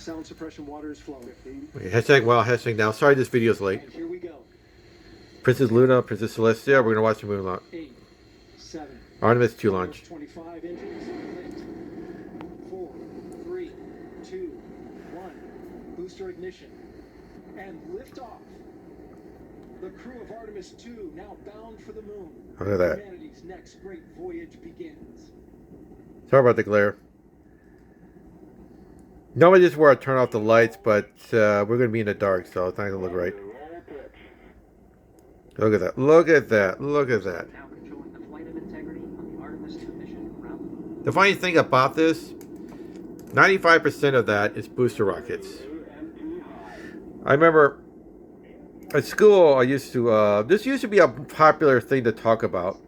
Sound suppression water is flowing. Okay, hashtag wow, hashtag now. Sorry this video's late. And here we go. Princess Luna, Princess Celestia, we're going to watch the moon launch. 8, 7. Artemis 2 launch. 25 engines lit. 4, 3, 2, 1. Booster ignition. And liftoff. The crew of Artemis 2 now bound for the moon. Look at that. Humanity's next great voyage begins. Sorry about the glare. Normally this is where I turn off the lights, but we're going to be in the dark, so it's not going to look right. Look at that. Look at that. Look at that. The funny thing about this, 95% of that is booster rockets. I remember at school I used to, this used to be a popular thing to talk about.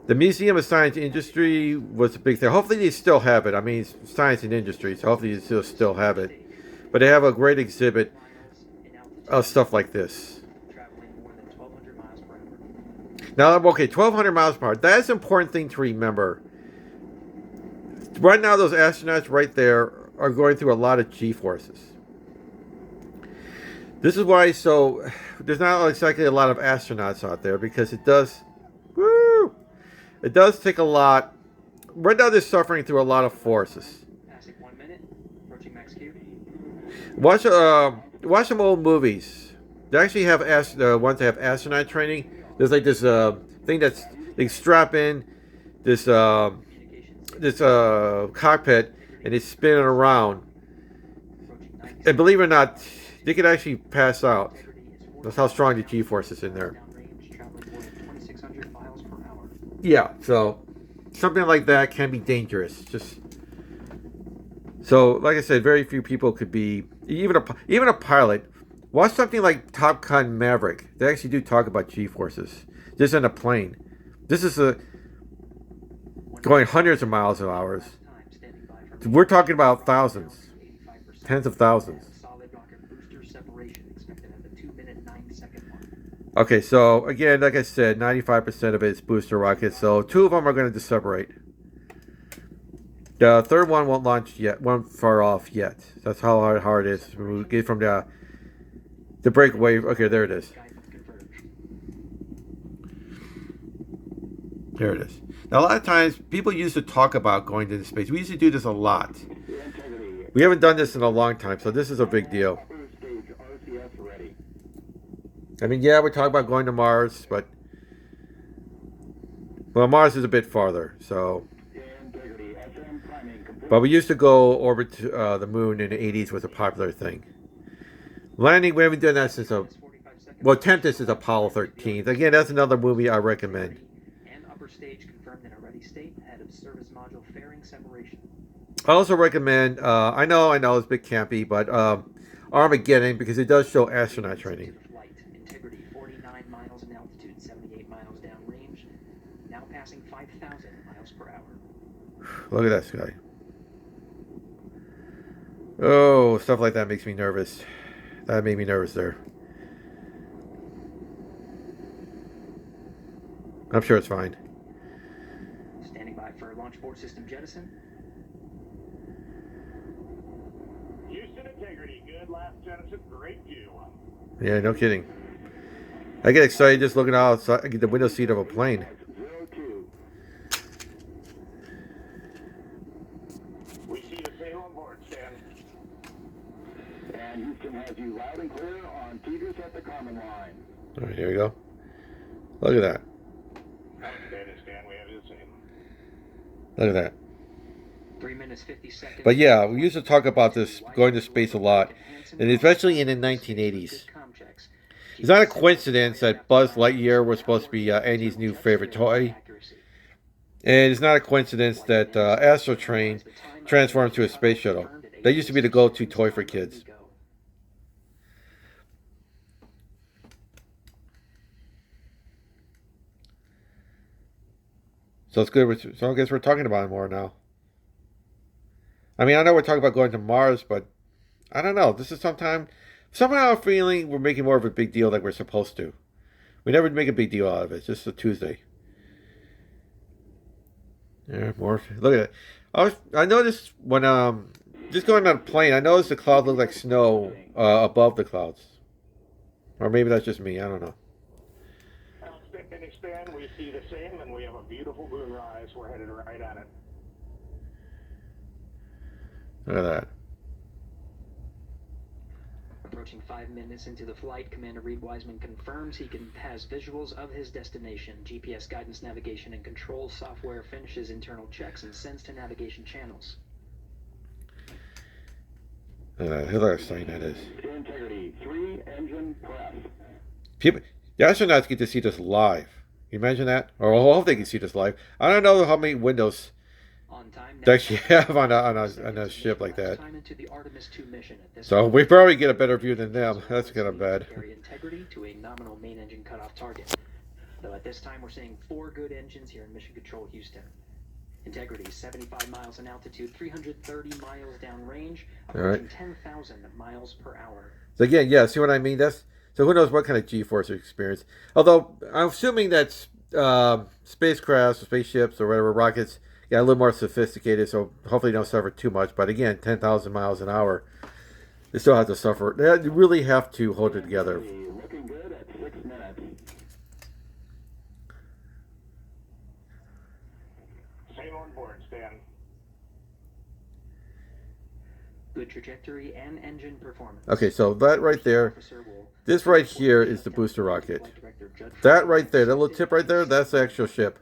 The Museum of Science and Industry was a big thing. Hopefully they still have it. I mean, science and industry, so hopefully they still have it. But they have a great exhibit of stuff like this. Now, okay, 1,200 miles per hour. That's an important thing to remember. Right now, those astronauts right there are going through a lot of G-forces. This is why, so, there's not exactly a lot of astronauts out there, because it does, woo, it does take a lot. Right now, they're suffering through a lot of forces. Watch some old movies. They actually have ones that have astronaut training. There's like this thing that's they strap in this cockpit and they spin it around. And believe it or not, they could actually pass out. That's how strong the G-force is in there. Yeah, so something like that can be dangerous. Just so, like I said, very few people could be even a pilot. Watch something like Top Gun Maverick. They actually do talk about G-forces. Just in a plane. This is going hundreds of miles an hour. We're talking about thousands. Tens of thousands. Okay, so again, like I said, 95% of it is booster rockets. So 2 of them are going to separate. The third one won't launch yet. Won't far off yet. That's how hard it is. We get from the breakaway. Okay, there it is. There it is. Now, a lot of times, people used to talk about going into space. We used to do this a lot. We haven't done this in a long time, so this is a big deal. I mean, yeah, we're talking about going to Mars, but well, Mars is a bit farther, so. But we used to go orbit the moon in the 80s was a popular thing. Landing, we haven't done that since attempt this is Apollo 13. Again, that's another movie I recommend. Stage confirmed in a ready state ahead of service module fairing separation. I also recommend, I know it's a bit campy, but Armageddon, because it does show astronaut training. Flight integrity 49 miles in altitude, 78 miles downrange, now passing 5,000 miles per hour. Look at that sky. Oh, stuff like that makes me nervous. That made me nervous there. I'm sure it's fine. For launch board system jettison. Houston integrity, good last jettison, great view. Yeah, no kidding. I get excited just looking outside the window seat of a plane. We see the sail on board, Stan. And Houston has you loud and clear on Tigris at the common line. All right, here we go. Look at that. Look at that. 3 minutes 50 seconds. But yeah, we used to talk about this going to space a lot, and especially in the 1980s. It's not a coincidence that Buzz Lightyear was supposed to be Andy's new favorite toy. And it's not a coincidence that Astro Train transformed to a space shuttle. That used to be the go-to toy for kids. So it's good. So I guess we're talking about it more now. I mean, I know we're talking about going to Mars, but I don't know. This is somehow I'm feeling we're making more of a big deal like we're supposed to. We never make a big deal out of it. It's just a Tuesday. Yeah, more. Look at it. I noticed when just going on a plane, I noticed the clouds look like snow above the clouds. Or maybe that's just me. I don't know. Outstanding, Stan. We see the same, and we have a beautiful moonrise. We're headed right on it. Look at that. Approaching 5 minutes into the flight, Commander Reed Wiseman confirms he has visuals of his destination. GPS guidance, navigation, and control software finishes internal checks and sends to navigation channels. Look at that sign that is. Integrity, 3 engine press. People, the astronauts get to see this live. Can you imagine that? Or I hope they can see this live. I don't know how many windows On time, they actually have on a ship like that. Time into the Artemis 2 mission. At this So point, we probably get a better view than them. That's kind of bad. carry integrity to a nominal main engine cutoff target. Though at this time we're seeing 4 good engines here in Mission Control Houston. Integrity 75 miles in altitude, 330 miles downrange, approaching 10,000 miles per hour. So again, yeah, see what I mean? That's so who knows what kind of G-force experience. Although I'm assuming that spacecrafts, spaceships, or whatever rockets got a little more sophisticated, so hopefully they don't suffer too much. But again, 10,000 miles an hour, they still have to suffer. They really have to hold it together. Looking good at 6 minutes. Same on board, Stan. Good trajectory and engine performance. Okay, so that right there, this right here is the booster rocket. That right there, that little tip right there, that's the actual ship.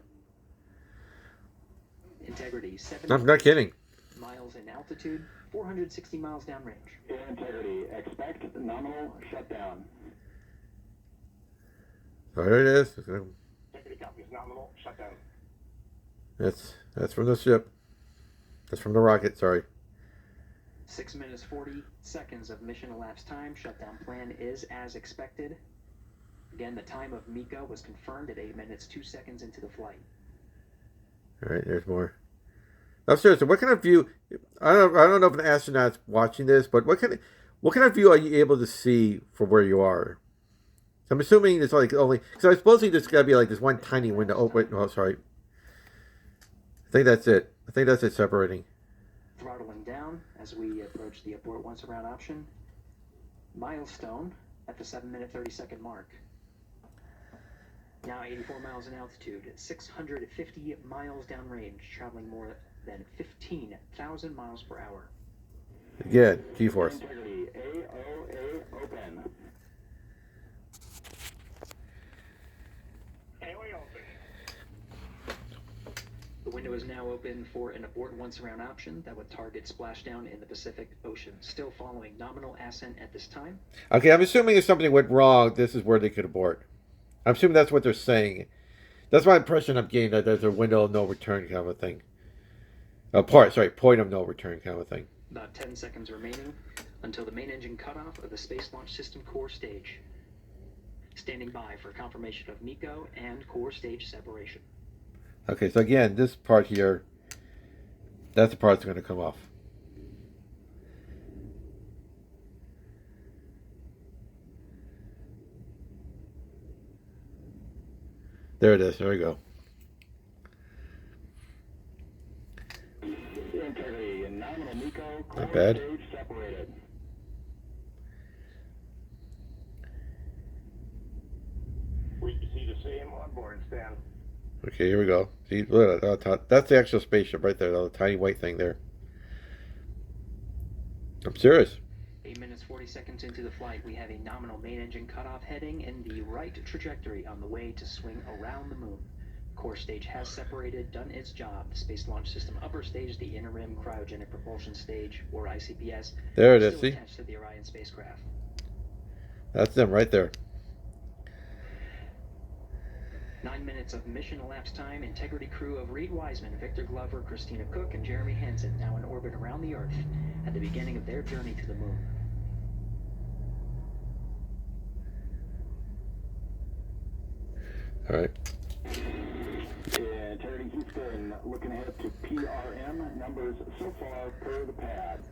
Integrity, I'm not kidding. miles in altitude, 460 miles downrange. Integrity, expect nominal shutdown. There it is. Integrity copies nominal shutdown. That's from the ship. That's from the rocket, sorry. 6 minutes 40 seconds of mission elapsed time. Shutdown plan is as expected. Again, the time of MECO was confirmed at 8 minutes 2 seconds into the flight. All right, there's more. I'm seriously, what kind of view? I don't know if an astronaut's watching this, but what kind of view are you able to see from where you are? I'm assuming it's like only because I suppose there's got to be like this one tiny window. Oh wait, no, sorry. I think that's it. I think that's it separating. Throttling down as we approach the abort once around option. Milestone at the 7 minute 30 second mark. Now 84 miles in altitude, 650 miles downrange, traveling more than 15,000 miles per hour. Again, G-force. Integrity, AOA open. AOA open. The window is now open for an abort once around option that would target splashdown in the Pacific Ocean. Still following nominal ascent at this time. Okay, I'm assuming if something went wrong, this is where they could abort. I'm assuming that's what they're saying. That's my impression I'm getting, that there's a window of no return kind of a thing. Point of no return kind of a thing. About 10 seconds remaining until the main engine cutoff of the Space Launch System core stage. Standing by for confirmation of MECO and core stage separation. Okay, so again, this part here, that's the part that's going to come off. There it is. There we go. Integrity and nominal MECO core Not bad. stage separated. We see the same on board, Stan. Okay, here we go. See, look at that. That's the actual spaceship right there. The tiny white thing there. I'm serious. 8 minutes 40 seconds into the flight, we have a nominal main engine cutoff heading in the right trajectory on the way to swing around the moon. Core stage has separated, done its job. The Space Launch System upper stage, the interim cryogenic propulsion stage, or ICPS, There it is. still See, attached to the Orion spacecraft. that's them right there. 9 minutes of mission elapsed time. Integrity crew of Reed Wiseman, Victor Glover, Christina Cook, and Jeremy Hansen now in orbit around the Earth at the beginning of their journey to the moon. All right. Integrity Houston, looking ahead to PRM numbers so far per the pad.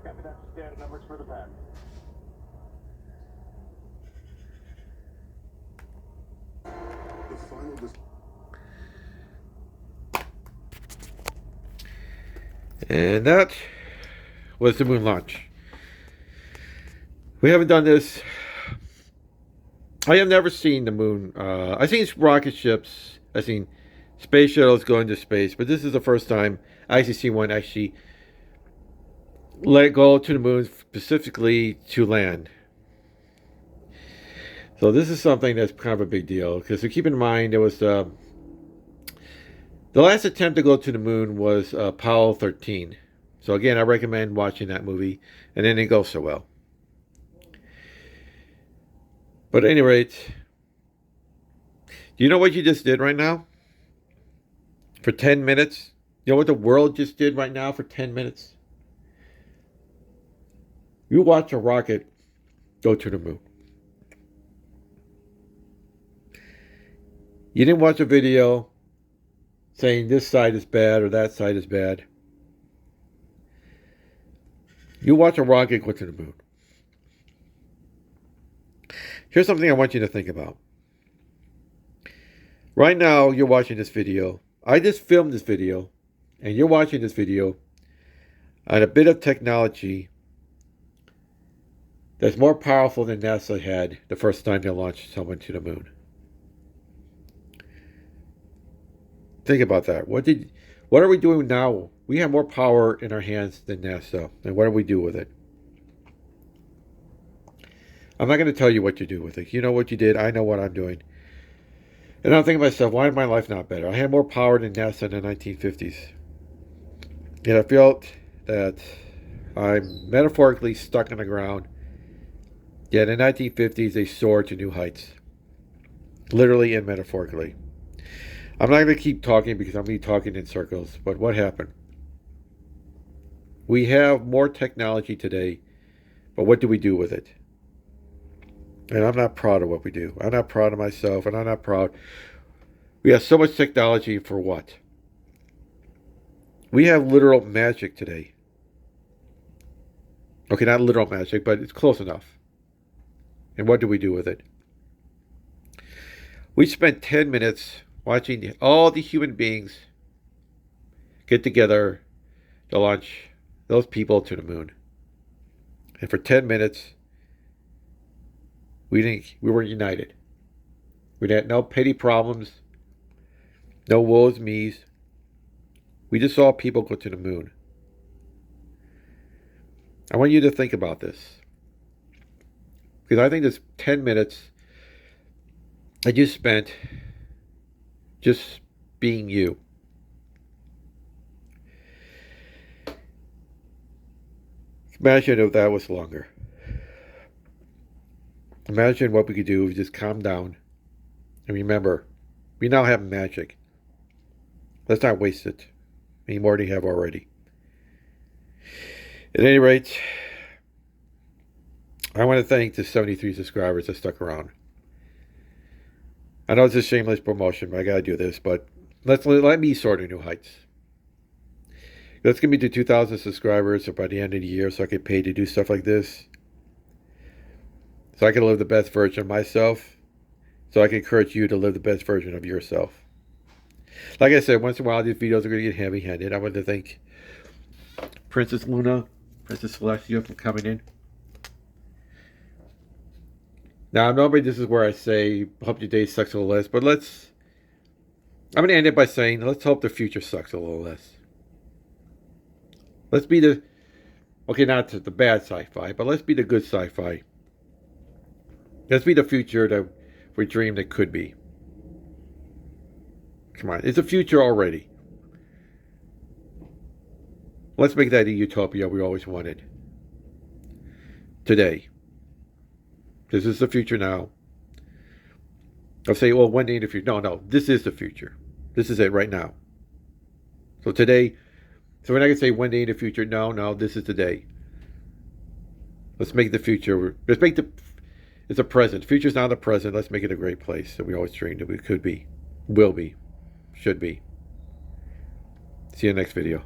Copy that, Stan, numbers for the pad. The final And that was the moon launch. We haven't done this. I have never seen the moon. I've seen rocket ships. I've seen space shuttles go into space. But this is the first time I actually see one actually let go to the moon specifically to land. So this is something that's kind of a big deal. Because keep in mind, it was the last attempt to go to the moon was Apollo 13. So again, I recommend watching that movie. And then it didn't go so well. But at any rate, do you know what you just did right now? For 10 minutes? You know what the world just did right now for 10 minutes? You watch a rocket go to the moon. You didn't watch a video saying this side is bad or that side is bad. You watch a rocket go to the moon. Here's something I want you to think about. Right now, you're watching this video. I just filmed this video, and you're watching this video on a bit of technology that's more powerful than NASA had the first time they launched someone to the moon. Think about that. What are we doing now? We have more power in our hands than NASA, and what do we do with it? I'm not going to tell you what you do with it. You know what you did. I know what I'm doing. And I'm thinking to myself, why is my life not better? I had more power than NASA in the 1950s. And I felt that I'm metaphorically stuck on the ground. Yet in the 1950s, they soared to new heights. Literally and metaphorically. I'm not going to keep talking because I'm going to be talking in circles. But what happened? We have more technology today. But what do we do with it? And I'm not proud of what we do. I'm not proud of myself, and I'm not proud. We have so much technology for what? We have literal magic today. Okay, not literal magic, but it's close enough. And what do we do with it? We spent 10 minutes watching all the human beings get together to launch those people to the moon. And for 10 minutes, we were united. We had no petty problems, no woes me's. We just saw people go to the moon. I want you to think about this. Because I think this 10 minutes that you spent just being you. Imagine if that was longer. Imagine what we could do if we just calm down. And remember, we now have magic. Let's not waste it any more than we have already. At any rate, I want to thank the 73 subscribers that stuck around. I know it's a shameless promotion, but I gotta do this. But let me soar to new heights. Let's get me to 2,000 subscribers by the end of the year so I get paid to do stuff like this. So I can live the best version of myself. So I can encourage you to live the best version of yourself. Like I said, once in a while these videos are going to get heavy-handed. I want to thank Princess Luna, Princess Celestia for coming in. Now, normally this is where I say, hope your day sucks a little less. But I'm going to end it by saying, let's hope the future sucks a little less. Let's be okay, not the bad sci-fi, but let's be the good sci-fi. Let's be the future that we dreamed it could be. Come on, it's a future already. Let's make that the utopia we always wanted. Today. This is the future now. I'll say, well, one day in the future. No, this is the future. This is it right now. So today, so we're not going to say one day in the future. No, this is today. Let's make the future, it's a present. Future's not the present. Let's make it a great place that we always dreamed that we could be, will be, should be. See you in the next video.